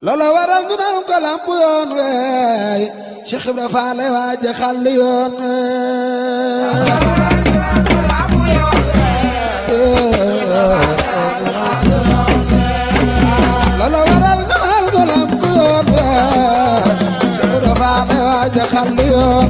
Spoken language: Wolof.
loola waral ñu naan ko lamp yoon wey Cheikh Ibra Fall waaja xàll yoon loola waral ñu naan ko lamp yoon wey Cheikh Ibra Fall waaja xàll yoon